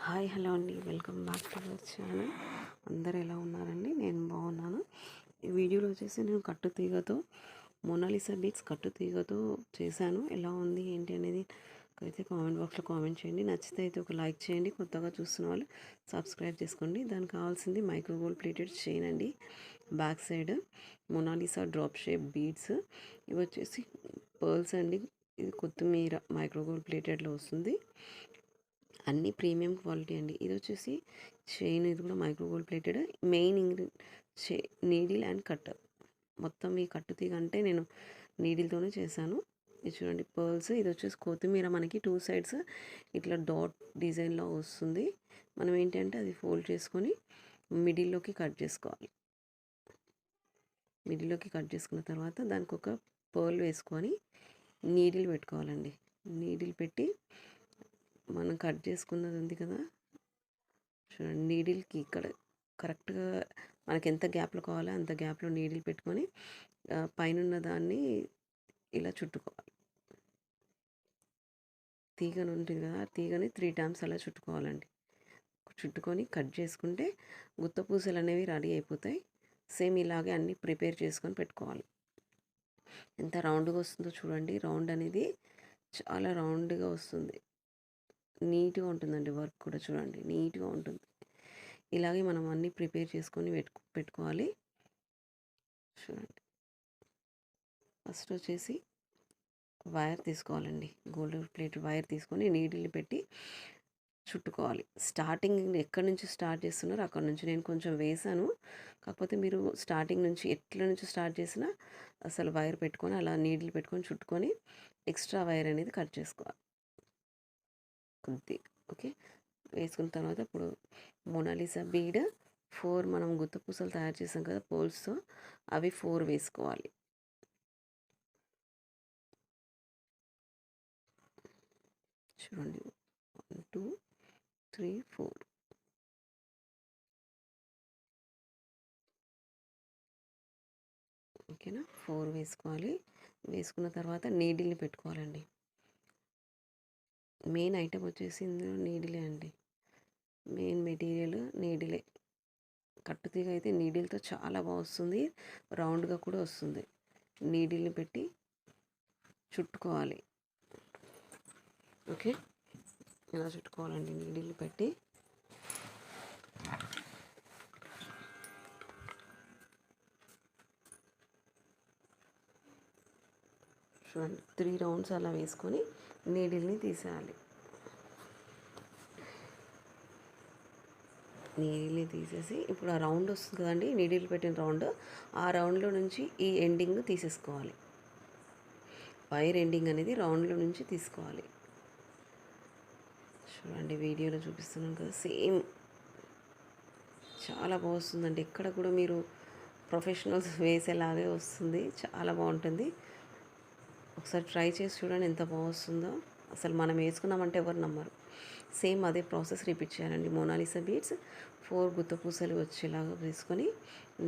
Hi hello అండి, welcome back to our channel. అందరు ఎలా ఉన్నారండి? నేను బాగున్నాను. ఈ వీడియోలో వచ్చేసి నేను కట్టుతీగతో మోనాలిసా బీడ్స్ కట్టుతీగతో చేశాను. ఎలా ఉంది ఏంటి అనేది అయితే కామెంట్ బాక్స్లో కామెంట్ చేయండి. నచ్చితే అయితే ఒక లైక్ చేయండి. కొత్తగా చూస్తున్న వాళ్ళు సబ్స్క్రైబ్ చేసుకోండి. దానికి కావాల్సింది మైక్రో గోల్డ్ ప్లేటెడ్ చైన్ అండి. Back side Mona Lisa drop shape beads. ఇవి వచ్చేసి పర్ల్స్ అండి. ఇది కొత్తిమీర మైక్రో గోల్డ్ ప్లేటెడ్లో వస్తుంది. అన్నీ ప్రీమియం క్వాలిటీ అండి. ఇది వచ్చేసి చైన్, ఇది కూడా micro gold plated. Main needle and cutter. మొత్తం ఈ కట్టుతీగ అంటే నేను నీడిల్తోనే చేశాను. ఇది చూడండి పర్ల్స్. ఇది వచ్చేసి కొత్తిమీర, మనకి 2 సైడ్స్ ఇట్లా డాట్ డిజైన్లో వస్తుంది. మనం ఏంటంటే అది ఫోల్డ్ చేసుకొని మిడిల్లోకి కట్ చేసుకోవాలి. మిడిల్లోకి కట్ చేసుకున్న తర్వాత దానికి ఒక పర్ల్ వేసుకొని నీడిల్ పెట్టుకోవాలండి. నీడిల్ పెట్టి మనం కట్ చేసుకున్నది ఉంది కదా, చూడండి నీడిల్కి ఇక్కడ కరెక్ట్గా మనకి ఎంత గ్యాప్లో కావాలో అంత గ్యాప్లో నీడిల్ పెట్టుకొని పైన దాన్ని ఇలా చుట్టుకోవాలి. తీగను ఉంటుంది కదా, ఆ తీగని 3 టైమ్స్ అలా చుట్టుకోవాలండి. చుట్టుకొని కట్ చేసుకుంటే గుత్త పూసలు అనేవి రెడీ అయిపోతాయి. సేమ్ ఇలాగే అన్నీ ప్రిపేర్ చేసుకొని పెట్టుకోవాలి. ఎంత రౌండ్గా వస్తుందో చూడండి. రౌండ్ అనేది చాలా రౌండ్గా వస్తుంది. నీట్గా ఉంటుందండి. వర్క్ కూడా చూడండి నీట్గా ఉంటుంది. ఇలాగే మనం అన్నీ ప్రిపేర్ చేసుకొని పెట్టుకోవాలి. చూడండి ఫస్ట్ వచ్చేసి వైర్ తీసుకోవాలండి. గోల్డ్ ప్లేట్ వైర్ తీసుకొని నీడిల్ పెట్టి చుట్టుకోవాలి. స్టార్టింగ్ ఎక్కడి నుంచి స్టార్ట్ చేస్తున్నారో అక్కడ నుంచి నేను కొంచెం వేసాను. కాకపోతే మీరు స్టార్టింగ్ నుంచి ఎట్ల నుంచి స్టార్ట్ చేసినా అసలు వైర్ పెట్టుకొని అలా నీడిల్ పెట్టుకొని చుట్టుకొని ఎక్స్ట్రా వైర్ అనేది కట్ చేసుకోవాలి కొద్ది. ఓకే, వేసుకున్న తర్వాత ఇప్పుడు మోనాలిసా బీడ్ 4 మనం గుత్త పూసలు తయారు చేసాం కదా పోల్స్తో, అవి 4 వేసుకోవాలి. చూడండి 1 2 3 4. ఓకేనా, 4 వేసుకోవాలి. వేసుకున్న తర్వాత నీడిల్ని పెట్టుకోవాలండి. మెయిన్ ఐటమ్ వచ్చేసి ఇందులో నీడిలే అండి. Main material నీడిలే. కట్టుతీగ అయితే నీడిల్తో చాలా బాగా వస్తుంది, రౌండ్గా కూడా వస్తుంది. నీడిల్ని పెట్టి చుట్టుకోవాలి. ఓకే, ఇలా చుట్టుకోవాలండి నీడిల్ని పెట్టి. చూడండి 3 రౌండ్స్ అలా వేసుకొని నీడిల్ని తీసేయాలి. నీడిల్ని తీసేసి ఇప్పుడు ఆ రౌండ్ వస్తుంది కదండి, నీడిల్ పెట్టిన రౌండ్, ఆ రౌండ్లో నుంచి ఈ ఎండింగ్ తీసేసుకోవాలి. వైర్ ఎండింగ్ అనేది రౌండ్లో నుంచి తీసుకోవాలి. చూడండి వీడియోలో చూపిస్తున్నాను కదా, సేమ్ చాలా బాగా వస్తుందండి. ఎక్కడ కూడా మీరు ప్రొఫెషనల్స్ వేసేలాగే వస్తుంది. చాలా బాగుంటుంది. ఒకసారి ట్రై చేసి చూడండి ఎంత బాగా వస్తుందో. అసలు మనం వేసుకున్నామంటే ఎవరు నమ్మరు. సేమ్ అదే ప్రాసెస్ రిపీట్ చేయాలండి. మోనాలిసా బీడ్స్ 4 గుత్త పూసలు వచ్చేలాగా వేసుకొని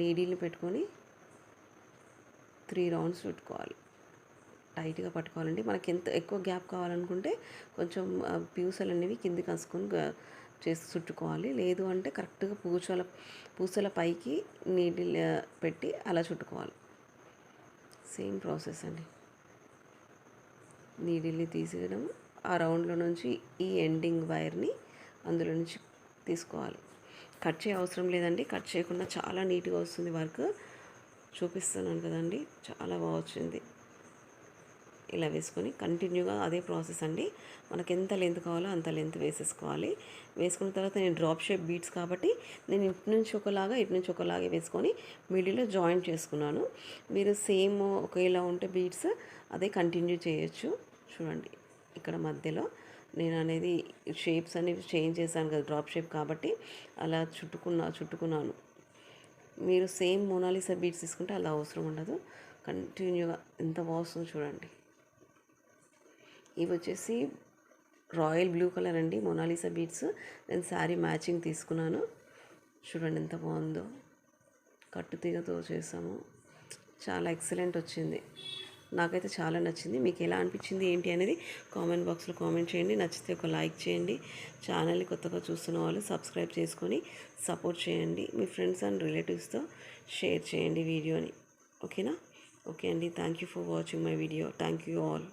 నీడిల్ని పెట్టుకొని 3 రౌండ్స్ చుట్టుకోవాలి. టైట్గా పట్టుకోవాలండి. మనకి ఎంత ఎక్కువ గ్యాప్ కావాలనుకుంటే కొంచెం పూసలు అనేవి కిందికి కసుకొని చేసి చుట్టుకోవాలి. లేదు అంటే కరెక్ట్గా పూసల పైకి నీడిల్ పెట్టి అలా చుట్టుకోవాలి. సేమ్ ప్రాసెస్ అండి. నీడిల్ని తీసేయడం, ఆ రౌండ్లో నుంచి ఈ ఎండింగ్ వైర్ని అందులో నుంచి తీసుకోవాలి. కట్ చేయ అవసరం లేదండి. కట్ చేయకుండా చాలా నీట్గా వస్తుంది వర్క్. చూపిస్తున్నాను కదండి, చాలా బాగా వచ్చింది. ఇలా వేసుకొని కంటిన్యూగా అదే ప్రాసెస్ అండి. మనకి ఎంత లెంత్ కావాలో అంత లెంత్ వేసేసుకోవాలి. వేసుకున్న తర్వాత నేను డ్రాప్ షేప్ బీడ్స్ కాబట్టి నేను ఇటు నుంచి ఒకలాగా ఇటు నుంచి ఒకలాగే వేసుకొని మిడిల్లో జాయింట్ చేసుకున్నాను. మీరు సేమ్ ఒకేలా ఉంటే బీడ్స్ అదే కంటిన్యూ చేయొచ్చు. చూడండి ఇక్కడ మధ్యలో నేను అనేది షేప్స్ అనేవి చేంజ్ చేశాను కదా, డ్రాప్ షేప్ కాబట్టి అలా చుట్టుకున్నాను. మీరు సేమ్ మోనాలిసా బీడ్స్ తీసుకుంటే అలా అవసరం ఉండదు. కంటిన్యూగా ఎంత బాగుందో చూడండి. ఇవి వచ్చేసి రాయల్ బ్లూ కలర్ అండి మోనాలిసా బీడ్స్. నేను శారీ మ్యాచింగ్ తీసుకున్నాను. చూడండి ఎంత బాగుందో. కట్టుతీగతో చేసాము, చాలా ఎక్సలెంట్ వచ్చింది. నాకైతే చాలా నచ్చింది. మీకు ఎలా అనిపించింది ఏంటి అనేది కామెంట్ బాక్స్లో కామెంట్ చేయండి. నచ్చితే ఒక లైక్ చేయండి. ఛానల్ని కొత్తగా చూస్తున్న వాళ్ళు సబ్స్క్రైబ్ చేసుకొని సపోర్ట్ చేయండి. మీ ఫ్రెండ్స్ అండ్ రిలేటివ్స్తో షేర్ చేయండి వీడియోని. ఓకేనా? ఓకే అండి. Thank you for watching my video. Thank you all.